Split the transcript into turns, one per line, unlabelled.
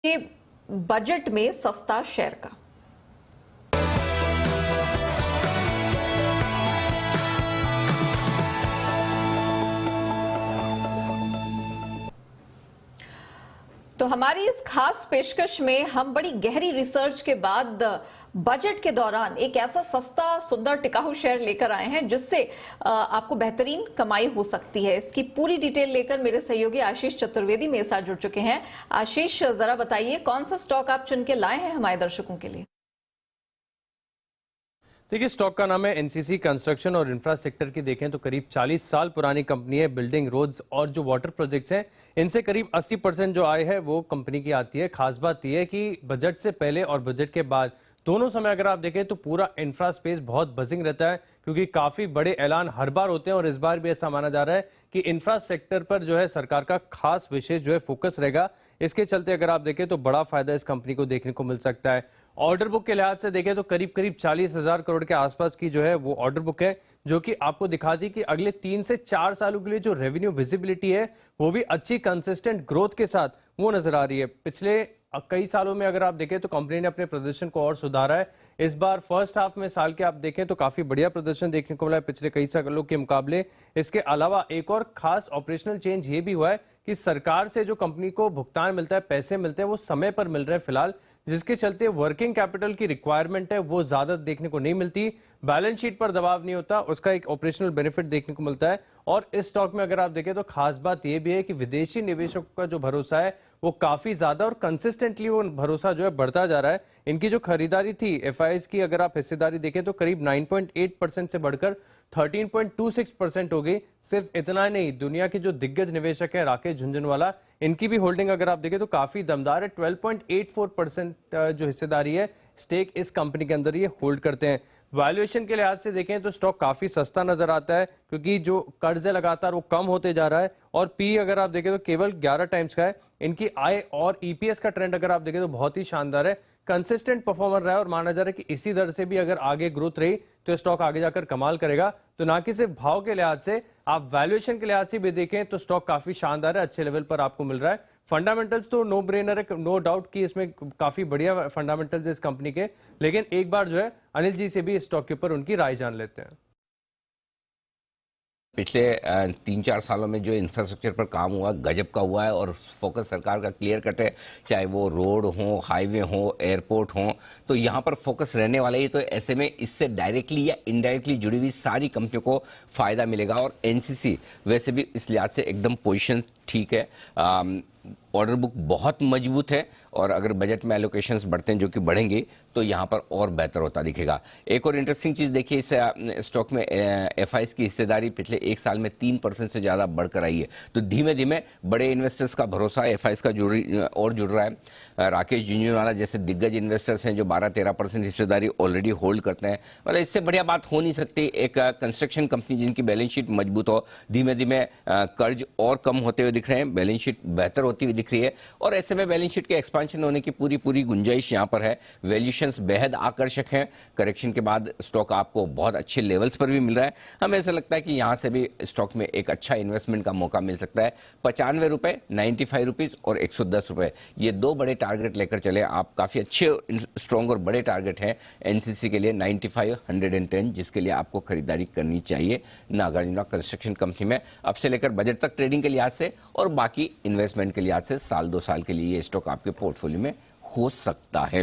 कि बजट में सस्ता शेयर का। तो हमारी इस खास पेशकश में हम बड़ी गहरी रिसर्च के बाद बजट के दौरान एक ऐसा सस्ता सुंदर टिकाऊ शेयर लेकर आए हैं जिससे आपको बेहतरीन कमाई हो सकती है। इसकी पूरी डिटेल लेकर मेरे सहयोगी आशीष चतुर्वेदी मेरे साथ जुड़ चुके हैं। आशीष, जरा बताइए कौन सा स्टॉक आप चुन के लाए हैं हमारे दर्शकों के लिए।
देखिए, स्टॉक का नाम है एनसीसी कंस्ट्रक्शन और इंफ्रा सेक्टर की देखें तो करीब 40 साल पुरानी कंपनी है। बिल्डिंग, रोड्स और जो वाटर प्रोजेक्ट्स हैं इनसे करीब 80% जो आय है वो कंपनी की आती है। खास बात यह है कि बजट से पहले और बजट के बाद दोनों समय अगर आप देखें तो पूरा इंफ्रा स्पेस बहुत बजिंग रहता है, क्योंकि काफी बड़े ऐलान हर बार होते हैं और इस बार भी ऐसा माना जा रहा है कि इंफ्रा सेक्टर पर जो है सरकार का खास विशेष जो है फोकस रहेगा। इसके चलते अगर आप देखें तो बड़ा फायदा इस कंपनी को देखने को मिल सकता है। ऑर्डर बुक के लिहाज से देखें तो करीब 40,000 करोड़ के आसपास की जो है वो ऑर्डर बुक है, जो कि आपको दिखाती कि अगले 3 से 4 सालों के लिए जो रेवेन्यू विजिबिलिटी है वो भी अच्छी कंसिस्टेंट ग्रोथ के साथ वो नजर आ रही है। पिछले कई सालों में अगर आप देखें तो कंपनी ने अपने प्रदर्शन को और सुधारा है। इस बार फर्स्ट हाफ में साल के आप देखें तो काफी बढ़िया प्रदर्शन देखने को मिला है पिछले कई सालों के मुकाबले। इसके अलावा एक और खास ऑपरेशनल चेंज ये भी हुआ है कि सरकार से जो कंपनी को भुगतान मिलता है, पैसे मिलते हैं, वो समय पर मिल रहे हैं फिलहाल, जिसके चलते वर्किंग कैपिटल की रिक्वायरमेंट है वो ज्यादा देखने को नहीं मिलती। बैलेंस शीट पर दबाव नहीं होता, उसका एक ऑपरेशनल बेनिफिट देखने को मिलता है। और इस स्टॉक में अगर आप देखें तो खास बात यह भी है कि विदेशी निवेशकों का जो भरोसा है वो काफी ज्यादा और कंसिस्टेंटली वो भरोसा जो है बढ़ता जा रहा है। इनकी जो खरीदारी थी एफआईआईज की, अगर आप हिस्सेदारी देखें तो करीब 9.8% से बढ़कर 13.26% हो गई। सिर्फ इतना नहीं, दुनिया के जो दिग्गज निवेशक है राकेश झुंझुनवाला, इनकी भी होल्डिंग अगर आप देखें तो काफी दमदार है। 12.84% जो हिस्सेदारी है स्टेक इस कंपनी के अंदर ये होल्ड करते हैं। वैल्यूएशन के लिहाज से देखें तो स्टॉक काफी सस्ता नजर आता है, क्योंकि जो कर्ज है लगातार वो कम होते जा रहा है और पी अगर आप देखें तो केवल 11 टाइम्स का है। इनकी आय और ईपीएस का ट्रेंड अगर आप देखें तो बहुत ही शानदार है, कंसिस्टेंट परफॉर्मर रहा है और माना जा रहा है कि इसी दर से भी अगर आगे ग्रोथ रही तो स्टॉक आगे जाकर कमाल करेगा। तो ना कि सिर्फ भाव के लिहाज से, आप वैल्यूएशन के लिहाज से भी देखें तो स्टॉक काफी शानदार है, अच्छे लेवल पर आपको मिल रहा है। फंडामेंटल्स तो नो ब्रेनर है, नो डाउट कि इसमें काफी बढ़िया फंडामेंटल्स है इस कंपनी के। लेकिन एक बार जो है अनिल जी से भी इस स्टॉक के ऊपर उनकी राय जान लेते हैं।
पिछले 3-4 सालों में जो इंफ्रास्ट्रक्चर पर काम हुआ गजब का हुआ है और फोकस सरकार का क्लियर कट है, चाहे वो रोड हो, हाईवे हो, एयरपोर्ट हो, तो यहाँ पर फोकस रहने वाला ही। तो ऐसे में इससे डायरेक्टली या इनडायरेक्टली जुड़ी हुई सारी कंपनियों को फायदा मिलेगा। और एनसीसी वैसे भी इस लिहाज से एकदम पोजीशन ठीक है। ऑर्डर बुक बहुत मजबूत है और अगर बजट में एलोकेशंस बढ़ते हैं, जो कि बढ़ेंगे, तो यहाँ पर और बेहतर होता दिखेगा। एक और इंटरेस्टिंग चीज देखिए, इस स्टॉक में एफआईआईज की हिस्सेदारी पिछले 1 साल में 3% से ज्यादा बढ़कर आई है। तो धीमे धीमे बड़े इन्वेस्टर्स का भरोसा एफआईआईज का जुड़ रहा है। राकेश झुंझुनवाला जैसे दिग्गज इन्वेस्टर्स हैं जो 12-13% हिस्सेदारी ऑलरेडी होल्ड करते हैं। मतलब इससे बढ़िया बात हो नहीं सकती। एक कंस्ट्रक्शन कंपनी जिनकी बैलेंस शीट मजबूत हो, धीमे धीमे कर्ज और कम होते हुए दिख रहे हैं, बैलेंस शीट बेहतर होती हुई दिख रही है और ऐसे में बैलेंस शीट के एक्सपेंशन होने की पूरी गुंजाइश यहां पर है। वैल्यूएशंस बेहद आकर्षक हैं। करेक्शन के बाद स्टॉक आपको बहुत अच्छे लेवल्स पर भी मिल रहा है। हमें ऐसा लगता है कि यहां से भी स्टॉक में एक अच्छा इन्वेस्टमेंट का मौका मिल सकता है। 95 रुपए, 95 रुपीज और 110 रुपए, ये 2 बड़े टारगेट लेकर चले आप। काफी अच्छे स्ट्रॉन्ग और बड़े टारगेट हैं एनसीसी के लिए, 95, 110, जिसके लिए आपको खरीदारी करनी चाहिए नागार्जुन कंस्ट्रक्शन कंपनी में। अब से लेकर बजट तक ट्रेडिंग के लिहाज से और बाकी इन्वेस्टमेंट के लिहाज से 1-2 साल के लिए ये स्टॉक आपके पोर्टफोलियो में हो सकता है।